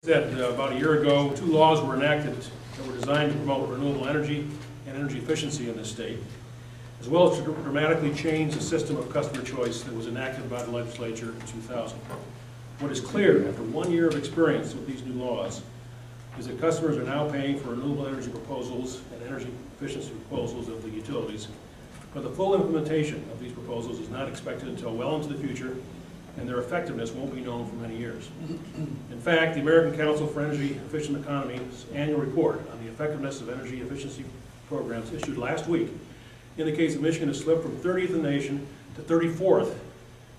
That about a year ago, two laws were enacted that were designed to promote renewable energy and energy efficiency in this state, as well as to dramatically change the system of customer choice that was enacted by the legislature in 2000. What is clear after 1 year of experience with these new laws is that customers are now paying for renewable energy proposals and energy efficiency proposals of the utilities, but the full implementation of these proposals is not expected until well into the future, and their effectiveness won't be known for many years. In fact, the American Council for Energy Efficient Economy's annual report on the effectiveness of energy efficiency programs issued last week indicates that Michigan has slipped from 30th in the nation to 34th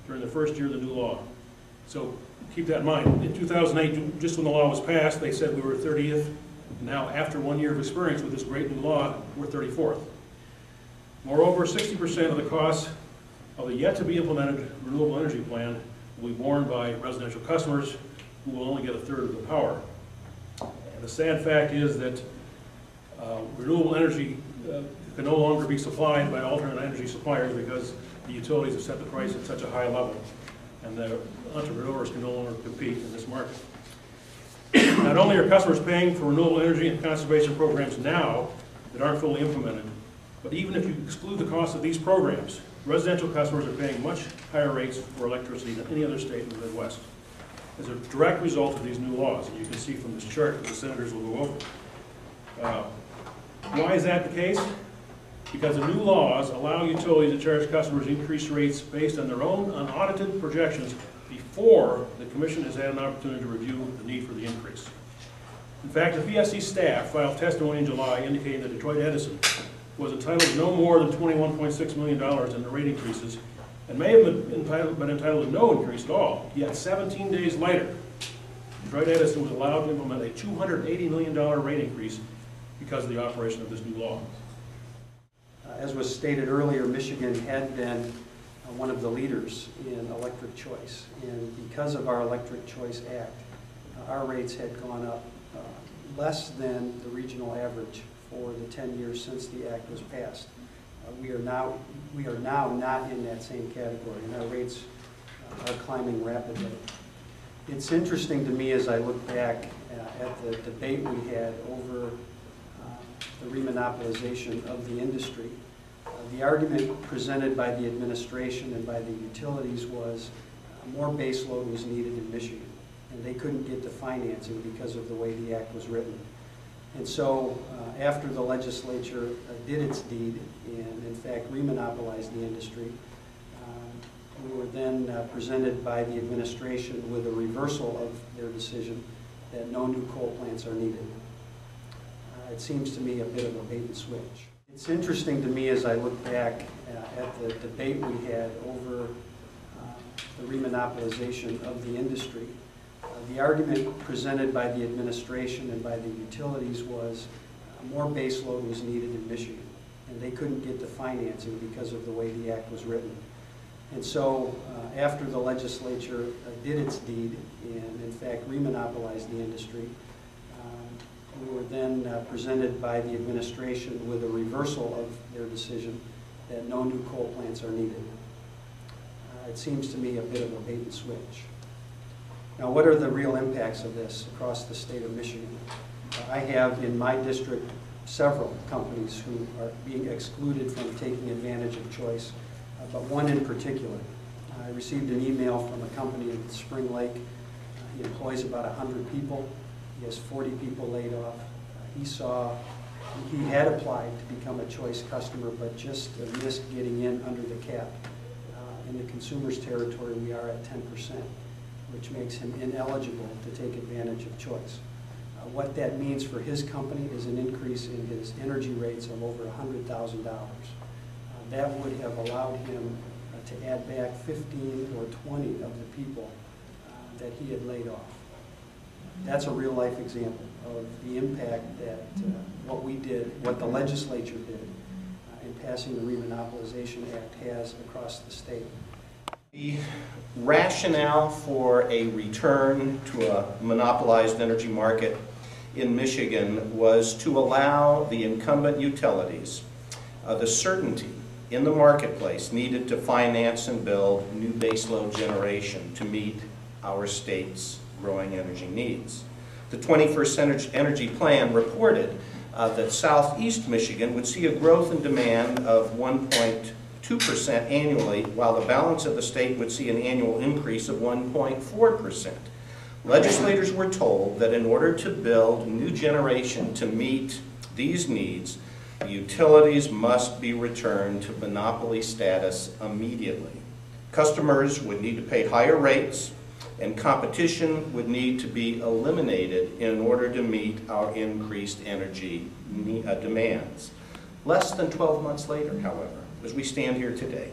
during the first year of the new law. So keep that in mind. In 2008, just when the law was passed, they said we were 30th. Now, after 1 year of experience with this great new law, we're 34th. Moreover, 60% of the costs of the yet-to-be-implemented renewable energy plan will be borne by residential customers who will only get a third of the power. And the sad fact is that renewable energy can no longer be supplied by alternate energy suppliers because the utilities have set the price at such a high level, and the entrepreneurs can no longer compete in this market. Not only are customers paying for renewable energy and conservation programs now that aren't fully implemented, but even if you exclude the cost of these programs, residential customers are paying much higher rates for electricity than any other state in the Midwest as a direct result of these new laws. And you can see from this chart that the senators will go over. Why is that the case? Because the new laws allow utilities to charge customers increased rates based on their own unaudited projections before the Commission has had an opportunity to review the need for the increase. In fact, the PSC staff filed testimony in July indicating that Detroit Edison was entitled to no more than $21.6 million in the rate increases and may have been entitled to no increase at all. Yet 17 days later, Detroit Edison was allowed to implement a $280 million rate increase because of the operation of this new law. As was stated earlier, Michigan had been one of the leaders in electric choice, and because of our Electric Choice Act, our rates had gone up less than the regional average for the 10 years since the act was passed. We are now not in that same category, and our rates are climbing rapidly. It's interesting to me as I look back at the debate we had over the remonopolization of the industry. The argument presented by the administration and by the utilities was more baseload was needed in Michigan, and they couldn't get the financing because of the way the act was written. And so after the legislature did its deed and in fact remonopolized the industry, we were then presented by the administration with a reversal of their decision that no new coal plants are needed. It seems to me a bit of a bait and switch. It's interesting to me as I look back at the debate we had over the remonopolization of the industry. The argument presented by the administration and by the utilities was more baseload was needed in Michigan, and they couldn't get the financing because of the way the act was written. And so after the legislature did its deed and in fact remonopolized the industry, we were then presented by the administration with a reversal of their decision that no new coal plants are needed. It seems to me a bit of a bait and switch. Now, what are the real impacts of this across the state of Michigan? I have in my district several companies who are being excluded from taking advantage of choice, but one in particular. I received an email from a company in Spring Lake. He employs about 100 people. He has 40 people laid off. He had applied to become a choice customer, but just missed getting in under the cap. In the consumer's territory, we are at 10%, which makes him ineligible to take advantage of choice. What that means for his company is an increase in his energy rates of over $100,000. That would have allowed him to add back 15 or 20 of the people that he had laid off. That's a real life example of the impact that what we did, what the legislature did in passing the Remonopolization Act has across the state. The rationale for a return to a monopolized energy market in Michigan was to allow the incumbent utilities the certainty in the marketplace needed to finance and build new baseload generation to meet our state's growing energy needs. The 21st Energy Plan reported that Southeast Michigan would see a growth in demand of 1.2% annually, while the balance of the state would see an annual increase of 1.4%. Legislators were told that in order to build new generation to meet these needs, the utilities must be returned to monopoly status immediately. Customers would need to pay higher rates, and competition would need to be eliminated in order to meet our increased energy demands. Less than 12 months later, however, as we stand here today,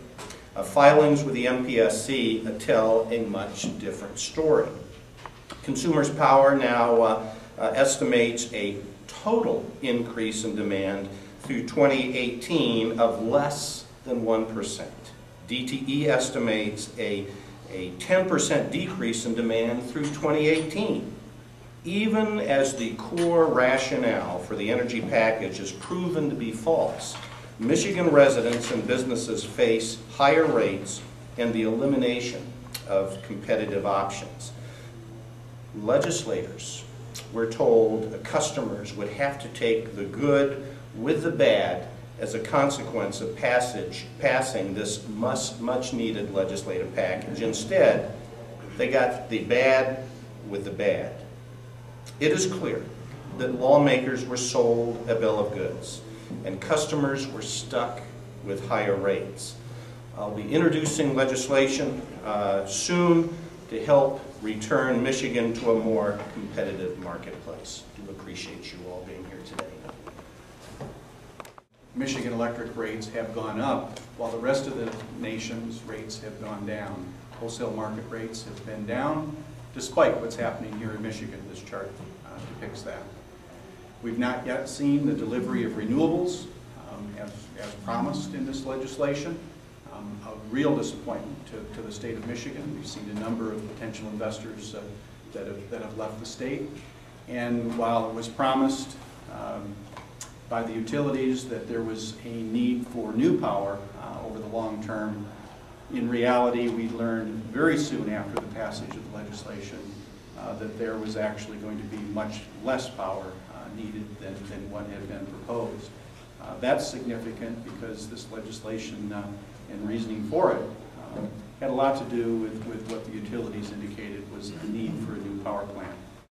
filings with the MPSC tell a much different story. Consumers Power now estimates a total increase in demand through 2018 of less than 1%. DTE estimates a 10% decrease in demand through 2018. Even as the core rationale for the energy package is proven to be false, Michigan residents and businesses face higher rates and the elimination of competitive options. Legislators were told customers would have to take the good with the bad as a consequence of passing this much needed legislative package. Instead, they got the bad with the bad. It is clear that lawmakers were sold a bill of goods and customers were stuck with higher rates. I'll be introducing legislation soon to help return Michigan to a more competitive marketplace. I do appreciate you all being here today. Michigan electric rates have gone up while the rest of the nation's rates have gone down. Wholesale market rates have been down despite what's happening here in Michigan. This chart depicts that. We've not yet seen the delivery of renewables as promised in this legislation. A real disappointment to the state of Michigan. We've seen a number of potential investors that have left the state. And while it was promised by the utilities that there was a need for new power over the long term, in reality we learned very soon after the passage of the legislation that there was actually going to be much less power needed than what had been proposed. That's significant because this legislation and reasoning for it had a lot to do with what the utilities indicated was a need for a new power plant.